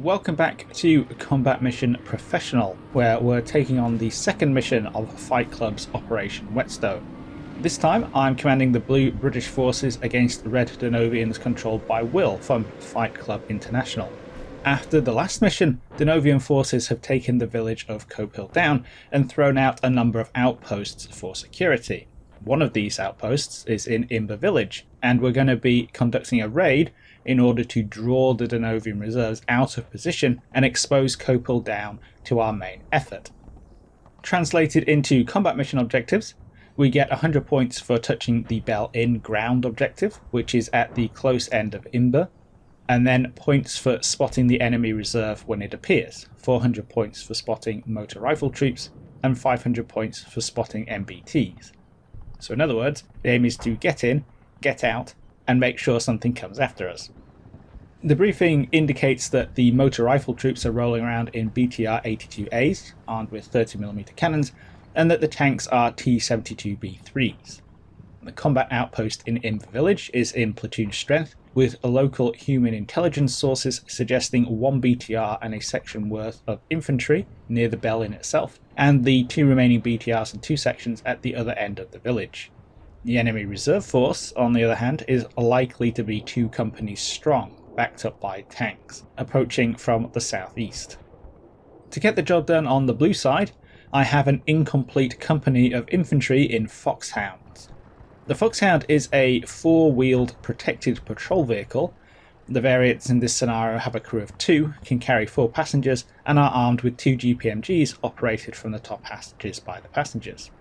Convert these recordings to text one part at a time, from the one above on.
Welcome back to Combat Mission Professional, where we're taking on the second mission of Fight Club's Operation Whetstone. This time I'm commanding the blue British forces against the red Donovians controlled by Will from Fight Club International. After the last mission, Donovian forces have taken the village of Copehill Down and thrown out a number of outposts for security. One of these outposts is in Imber Village, and we're going to be conducting a raid in order to draw the Donovian reserves out of position and expose Copehill Down to our main effort. Translated into combat mission objectives, we get 100 points for touching the Bell Inn ground objective, which is at the close end of Imber, and then points for spotting the enemy reserve when it appears, 400 points for spotting motor rifle troops, and 500 points for spotting MBTs. So in other words, the aim is to get in, get out, and make sure something comes after us. The briefing indicates that the motor rifle troops are rolling around in BTR-82As, armed with 30mm cannons, and that the tanks are T-72B3s. The combat outpost in Imber Village is in platoon strength, with local human intelligence sources suggesting 1 BTR and a section worth of infantry near the Bell Inn itself, and the 2 remaining BTRs and 2 sections at the other end of the village. The enemy reserve force, on the other hand, is likely to be 2 companies strong, backed up by tanks, approaching from the southeast. To get the job done on the blue side, I have an incomplete company of infantry in Foxhounds. The Foxhound is a 4-wheeled protected patrol vehicle. The variants in this scenario have a crew of 2, can carry 4 passengers, and are armed with 2 GPMGs operated from the top passages by the passengers.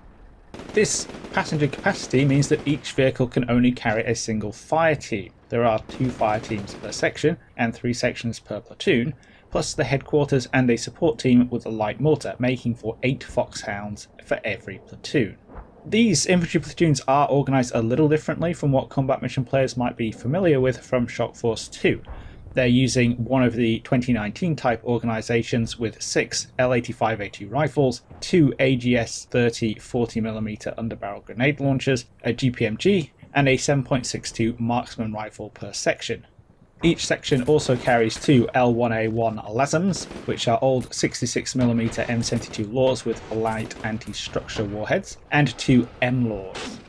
This passenger capacity means that each vehicle can only carry a single fire team. There are 2 fire teams per section and 3 sections per platoon, plus the headquarters and a support team with a light mortar, making for 8 Foxhounds for every platoon. These infantry platoons are organised a little differently from what combat mission players might be familiar with from Shock Force 2. They're using one of the 2019 type organisations with 6 L85A2 rifles, 2 AGS-30 40mm underbarrel grenade launchers, a GPMG, and a 7.62 marksman rifle per section. Each section also carries 2 L1A1 LASMs, which are old 66mm M72 Laws with light anti-structure warheads, and 2 M-Laws.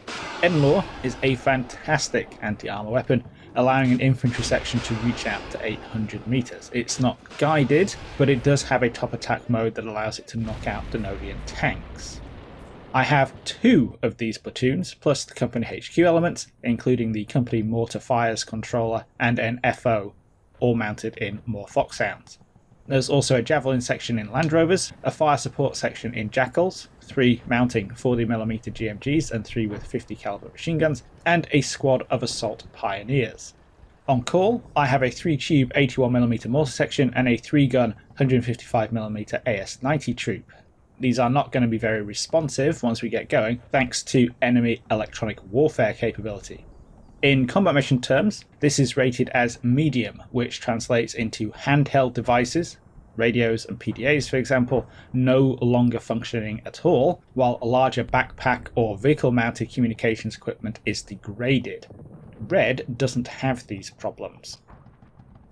M-Law is a fantastic anti-armour weapon, allowing an infantry section to reach out to 800 meters. It's not guided, but it does have a top attack mode that allows it to knock out Donovian tanks. I have 2 of these platoons, plus the company HQ elements, including the company mortar fires controller and an FO, all mounted in more Foxhounds. There's also a javelin section in Land Rovers, a fire support section in Jackals, 3 mounting 40mm GMGs and 3 with 50 caliber machine guns, and a squad of assault pioneers. On call, I have a 3-tube 81mm mortar section and a 3-gun 155mm AS-90 troop. These are not going to be very responsive once we get going, thanks to enemy electronic warfare capability. In combat mission terms, this is rated as medium, which translates into handheld devices, radios and PDAs for example, no longer functioning at all, while a larger backpack or vehicle-mounted communications equipment is degraded. Red doesn't have these problems.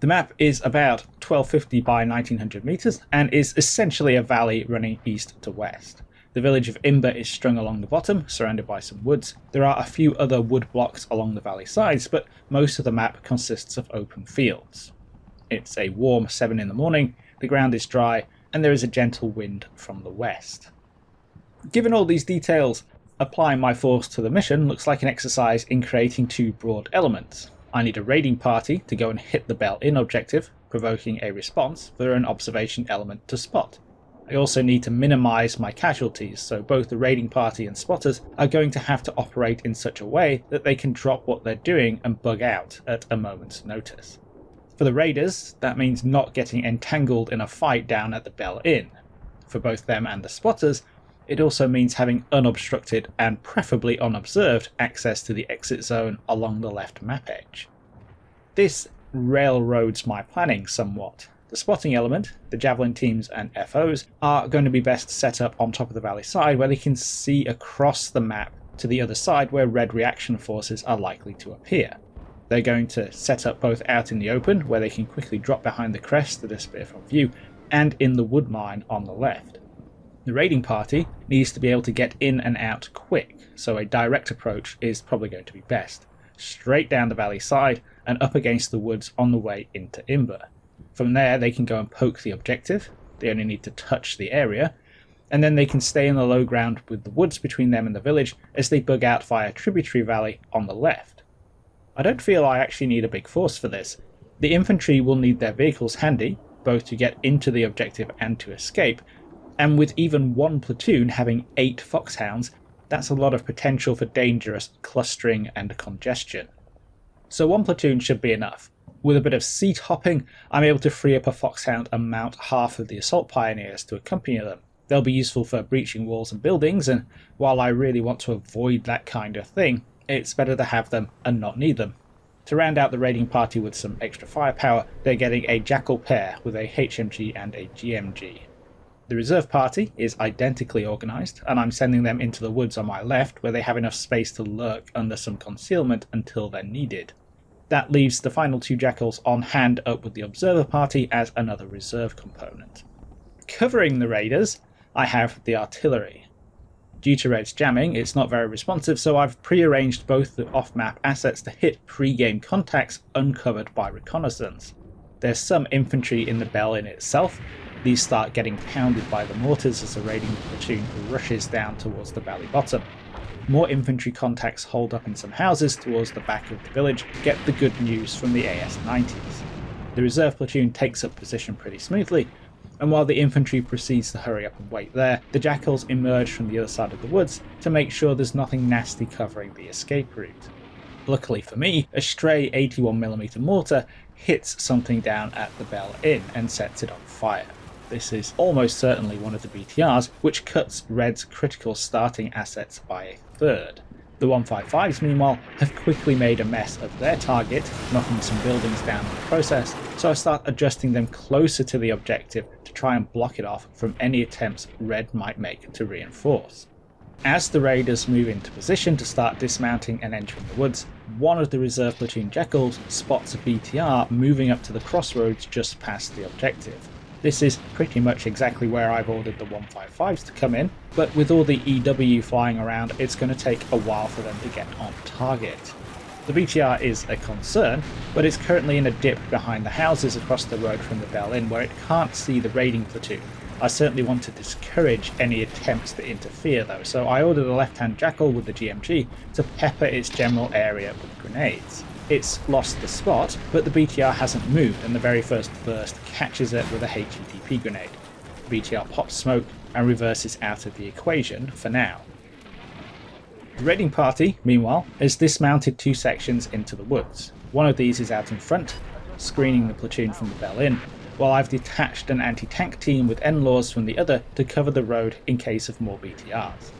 The map is about 1250 by 1900 meters and is essentially a valley running east to west. The village of Imber is strung along the bottom, surrounded by some woods. There are a few other wood blocks along the valley sides, but most of the map consists of open fields. It's a warm 7 in the morning, the ground is dry, and there is a gentle wind from the west. Given all these details, applying my force to the mission looks like an exercise in creating 2 broad elements. I need a raiding party to go and hit the Bell Inn objective, provoking a response for an observation element to spot. I also need to minimise my casualties, so both the raiding party and spotters are going to have to operate in such a way that they can drop what they're doing and bug out at a moment's notice. For the raiders, that means not getting entangled in a fight down at the Bell Inn. For both them and the spotters, it also means having unobstructed and preferably unobserved access to the exit zone along the left map edge. This railroads my planning somewhat. The spotting element, the javelin teams and FOs, are going to be best set up on top of the valley side where they can see across the map to the other side where red reaction forces are likely to appear. They're going to set up both out in the open, where they can quickly drop behind the crest to disappear from view, and in the wood mine on the left. The raiding party needs to be able to get in and out quick, so a direct approach is probably going to be best. Straight down the valley side and up against the woods on the way into Imber. From there they can go and poke the objective, they only need to touch the area, and then they can stay in the low ground with the woods between them and the village as they bug out via Tributary Valley on the left. I don't feel I actually need a big force for this. The infantry will need their vehicles handy, both to get into the objective and to escape, and with even one platoon having 8 foxhounds, that's a lot of potential for dangerous clustering and congestion. So one platoon should be enough. With a bit of seat hopping, I'm able to free up a foxhound and mount half of the assault pioneers to accompany them. They'll be useful for breaching walls and buildings, and while I really want to avoid that kind of thing, it's better to have them and not need them. To round out the raiding party with some extra firepower, they're getting a Jackal pair with a HMG and a GMG. The reserve party is identically organised, and I'm sending them into the woods on my left where they have enough space to lurk under some concealment until they're needed. That leaves the final 2 Jackals on hand up with the observer party as another reserve component. Covering the raiders, I have the artillery. Due to Red's jamming, it's not very responsive, so I've pre-arranged both the off-map assets to hit pre-game contacts uncovered by reconnaissance. There's some infantry in the Bell Inn itself. These start getting pounded by the mortars as the raiding platoon rushes down towards the valley bottom. More infantry contacts hold up in some houses towards the back of the village to get the good news from the AS-90s. The reserve platoon takes up position pretty smoothly, and while the infantry proceeds to hurry up and wait there, the Jackals emerge from the other side of the woods to make sure there's nothing nasty covering the escape route. Luckily for me, a stray 81mm mortar hits something down at the Bell Inn and sets it on fire. This is almost certainly one of the BTRs, which cuts Red's critical starting assets by a third. The 155s, meanwhile, have quickly made a mess of their target, knocking some buildings down in the process, so I start adjusting them closer to the objective to try and block it off from any attempts Red might make to reinforce. As the raiders move into position to start dismounting and entering the woods, one of the reserve platoon Jackals spots a BTR moving up to the crossroads just past the objective. This is pretty much exactly where I've ordered the 155s to come in, but with all the EW flying around, it's going to take a while for them to get on target. The BTR is a concern, but it's currently in a dip behind the houses across the road from the Bell Inn where it can't see the raiding platoon. I certainly want to discourage any attempts to interfere though, so I ordered a left-hand Jackal with the GMG to pepper its general area with grenades. It's lost the spot, but the BTR hasn't moved, and the very first burst catches it with a HEDP grenade. The BTR pops smoke and reverses out of the equation for now. The raiding party, meanwhile, has dismounted 2 sections into the woods. One of these is out in front, screening the platoon from the Bell Inn, while I've detached an anti-tank team with NLAWs from the other to cover the road in case of more BTRs.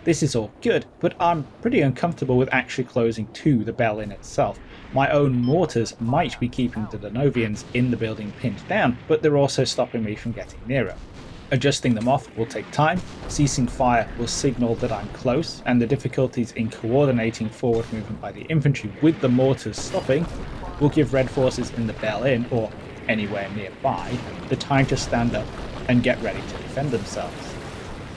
This is all good, but I'm pretty uncomfortable with actually closing to the Bell Inn itself. My own mortars might be keeping the Donovians in the building pinned down, but they're also stopping me from getting nearer. Adjusting them off will take time, ceasing fire will signal that I'm close, and the difficulties in coordinating forward movement by the infantry with the mortars stopping will give Red forces in the Bell Inn, or anywhere nearby, the time to stand up and get ready to defend themselves.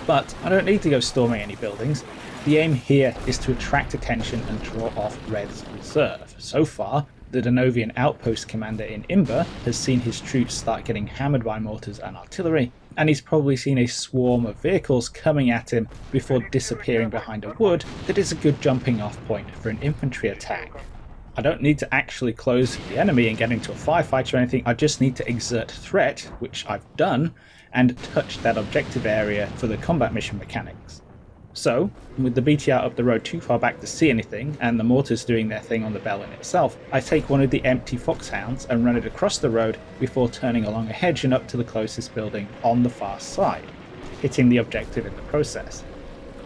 But I don't need to go storming any buildings. The aim here is to attract attention and draw off Red's reserve. So far, the Donovian outpost commander in Imber has seen his troops start getting hammered by mortars and artillery, and he's probably seen a swarm of vehicles coming at him before disappearing behind a wood that is a good jumping off point for an infantry attack. I don't need to actually close the enemy and get into a firefight or anything, I just need to exert threat, which I've done, and touch that objective area for the combat mission mechanics. So, with the BTR up the road too far back to see anything, and the mortars doing their thing on the Bell Inn itself, I take one of the empty foxhounds and run it across the road before turning along a hedge and up to the closest building on the far side, hitting the objective in the process.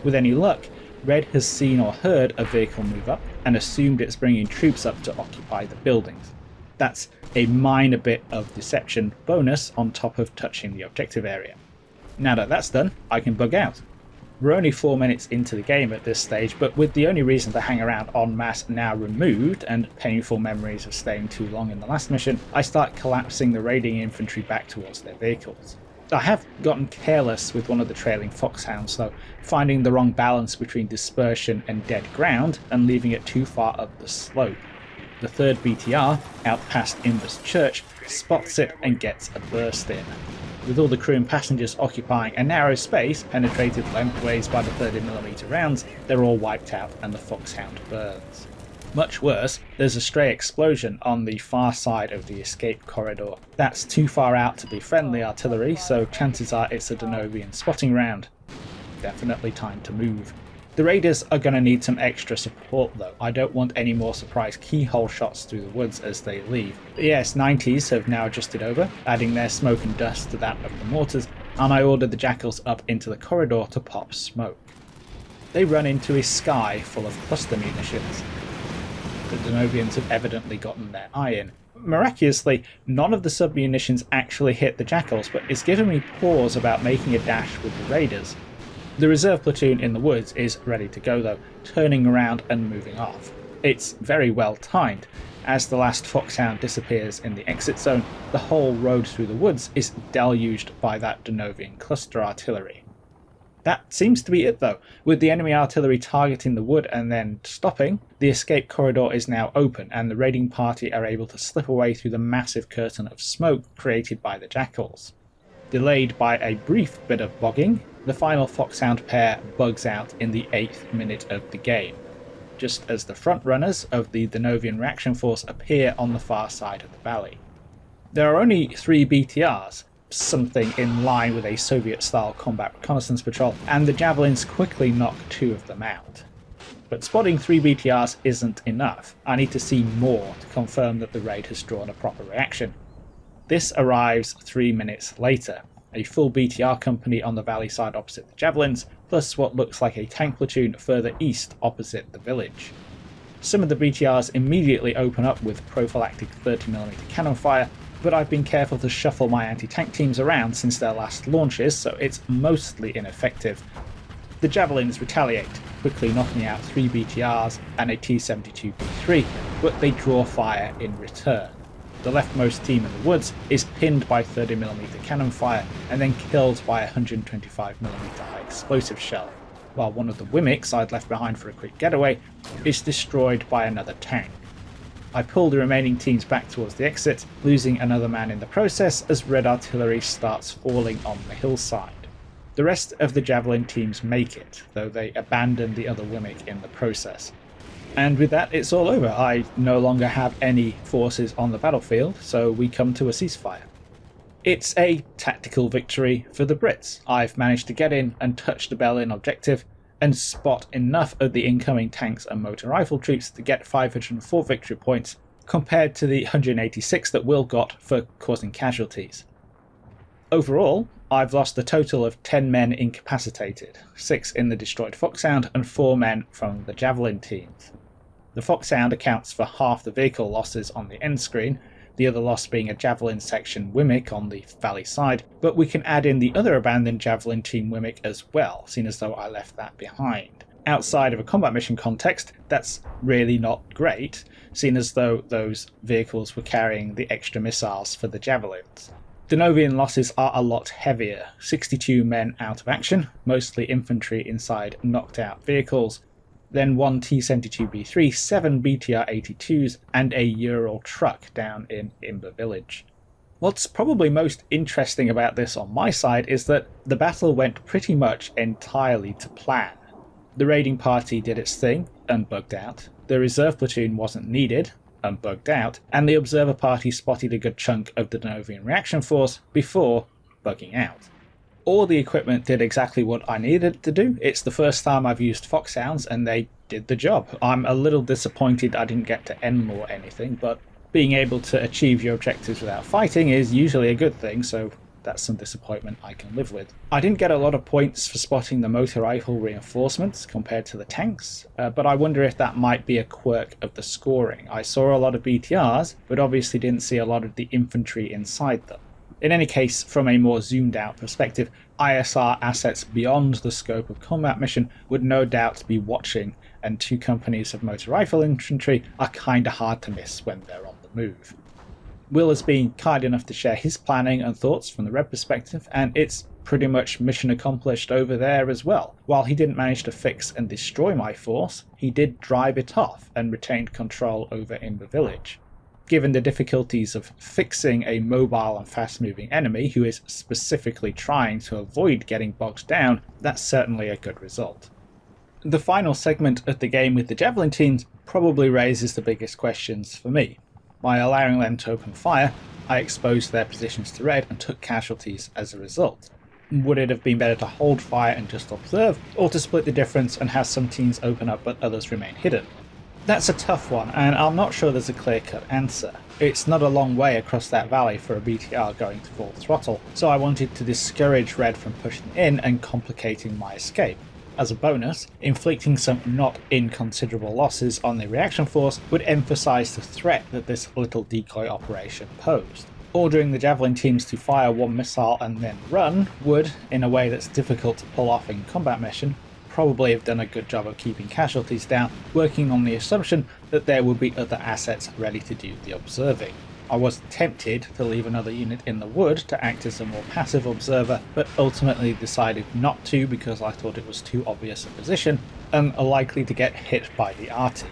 With any luck, Red has seen or heard a vehicle move up and assumed it's bringing troops up to occupy the buildings. That's a minor bit of deception bonus on top of touching the objective area. Now that that's done, I can bug out. We're only 4 minutes into the game at this stage, but with the only reason to hang around en masse now removed, and painful memories of staying too long in the last mission, I start collapsing the raiding infantry back towards their vehicles. I have gotten careless with one of the trailing foxhounds though, finding the wrong balance between dispersion and dead ground and leaving it too far up the slope. The third BTR, out past Imber's church, spots it and gets a burst in. With all the crew and passengers occupying a narrow space penetrated lengthways by the 30mm rounds, they're all wiped out and the foxhound burns. Much worse, there's a stray explosion on the far side of the escape corridor. That's too far out to be friendly artillery, so chances are it's a Donovian spotting round. Definitely time to move. The raiders are going to need some extra support though. I don't want any more surprise keyhole shots through the woods as they leave. The AS-90s have now adjusted over, adding their smoke and dust to that of the mortars, and I ordered the jackals up into the corridor to pop smoke. They run into a sky full of cluster munitions. The Donovians have evidently gotten their eye in. Miraculously, none of the sub-munitions actually hit the jackals, but it's given me pause about making a dash with the raiders. The reserve platoon in the woods is ready to go though, turning around and moving off. It's very well timed. As the last foxhound disappears in the exit zone, the whole road through the woods is deluged by that Donovian cluster artillery. That seems to be it though. With the enemy artillery targeting the wood and then stopping, the escape corridor is now open and the raiding party are able to slip away through the massive curtain of smoke created by the jackals. Delayed by a brief bit of bogging, the final foxhound pair bugs out in the 8th minute of the game, just as the front runners of the Donovian reaction force appear on the far side of the valley. There are only 3 BTRs, something in line with a Soviet-style combat reconnaissance patrol, and the javelins quickly knock 2 of them out. But spotting 3 BTRs isn't enough. I need to see more to confirm that the raid has drawn a proper reaction. This arrives 3 minutes later. A full BTR company on the valley side opposite the javelins, plus what looks like a tank platoon further east opposite the village. Some of the BTRs immediately open up with prophylactic 30mm cannon fire, but I've been careful to shuffle my anti-tank teams around since their last launches, so it's mostly ineffective. The javelins retaliate, quickly knocking out 3 BTRs and a T-72B3, but they draw fire in return. The leftmost team in the woods is pinned by 30mm cannon fire and then killed by a 125mm high explosive shell, while one of the Wimics I'd left behind for a quick getaway is destroyed by another tank. I pull the remaining teams back towards the exit, losing another man in the process as red artillery starts falling on the hillside. The rest of the javelin teams make it, though they abandon the other Wimic in the process. And with that, it's all over. I no longer have any forces on the battlefield, so we come to a ceasefire. It's a tactical victory for the Brits. I've managed to get in and touch the Berlin objective, and spot enough of the incoming tanks and motor rifle troops to get 504 victory points, compared to the 186 that Will got for causing casualties. Overall, I've lost a total of 10 men incapacitated, 6 in the destroyed Foxhound and 4 men from the Javelin teams. The Foxhound accounts for half the vehicle losses on the end screen, the other loss being a Javelin section Wimic on the valley side, but we can add in the other abandoned Javelin team Wimic as well, seeing as though I left that behind. Outside of a combat mission context, that's really not great, seeing as though those vehicles were carrying the extra missiles for the Javelins. Donovian losses are a lot heavier, 62 men out of action, mostly infantry inside knocked out vehicles, then 1 T-72B3, 7 BTR-82s, and a Ural truck down in Imber Village. What's probably most interesting about this on my side is that the battle went pretty much entirely to plan. The raiding party did its thing and bugged out, the reserve platoon wasn't needed and bugged out, and the observer party spotted a good chunk of the Donovian reaction force before bugging out. All the equipment did exactly what I needed it to do. It's the first time I've used Foxhounds and they did the job. I'm a little disappointed I didn't get to end or anything, but being able to achieve your objectives without fighting is usually a good thing, so that's some disappointment I can live with. I didn't get a lot of points for spotting the motor rifle reinforcements compared to the tanks, but I wonder if that might be a quirk of the scoring. I saw a lot of BTRs, but obviously didn't see a lot of the infantry inside them. In any case, from a more zoomed out perspective, ISR assets beyond the scope of combat mission would no doubt be watching, and 2 companies of motor rifle infantry are kinda hard to miss when they're on the move. Will has been kind enough to share his planning and thoughts from the Red perspective, and it's pretty much mission accomplished over there as well. While he didn't manage to fix and destroy my force, he did drive it off and retained control over Imber Village. Given the difficulties of fixing a mobile and fast-moving enemy who is specifically trying to avoid getting bogged down, that's certainly a good result. The final segment of the game with the Javelin teams probably raises the biggest questions for me. By allowing them to open fire, I exposed their positions to Red and took casualties as a result. Would it have been better to hold fire and just observe, or to split the difference and have some teams open up but others remain hidden? That's a tough one, and I'm not sure there's a clear-cut answer. It's not a long way across that valley for a BTR going to full throttle, so I wanted to discourage Red from pushing in and complicating my escape. As a bonus, inflicting some not inconsiderable losses on the reaction force would emphasise the threat that this little decoy operation posed. Ordering the Javelin teams to fire 1 missile and then run would, in a way that's difficult to pull off in combat mission, probably have done a good job of keeping casualties down, working on the assumption that there would be other assets ready to do the observing. I was tempted to leave another unit in the wood to act as a more passive observer, but ultimately decided not to because I thought it was too obvious a position and likely to get hit by the arty.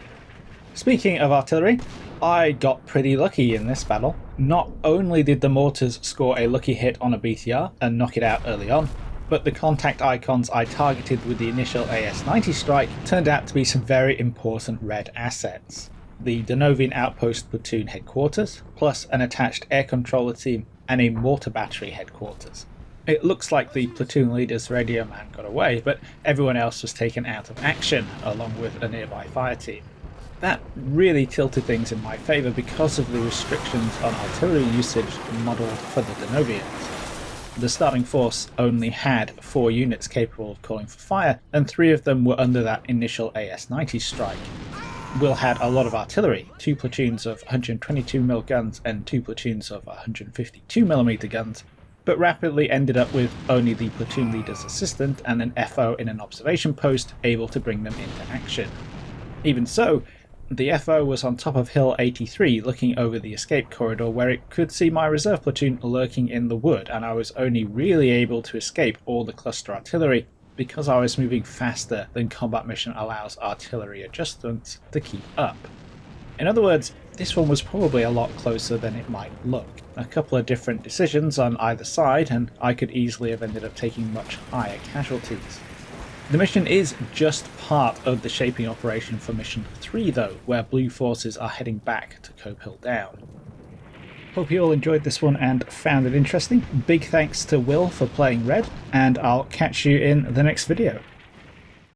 Speaking of artillery, I got pretty lucky in this battle. Not only did the mortars score a lucky hit on a BTR and knock it out early on, but the contact icons I targeted with the initial AS-90 strike turned out to be some very important Red assets. The Donovian outpost platoon headquarters, plus an attached air controller team and a mortar battery headquarters. It looks like the platoon leader's radio man got away, but everyone else was taken out of action, along with a nearby fire team. That really tilted things in my favour because of the restrictions on artillery usage modelled for the Donovians. The starting force only had 4 units capable of calling for fire, and 3 of them were under that initial AS-90 strike. Will had a lot of artillery, 2 platoons of 122mm guns and 2 platoons of 152mm guns, but rapidly ended up with only the platoon leader's assistant and an FO in an observation post able to bring them into action. Even so, the FO was on top of Hill 83 looking over the escape corridor where it could see my reserve platoon lurking in the wood, and I was only really able to escape all the cluster artillery because I was moving faster than combat mission allows artillery adjustments to keep up. In other words, this one was probably a lot closer than it might look. A couple of different decisions on either side and I could easily have ended up taking much higher casualties. The mission is just part of the shaping operation for mission 3 though, where blue forces are heading back to Copehill Down. Hope you all enjoyed this one and found it interesting. Big thanks to Will for playing Red, and I'll catch you in the next video.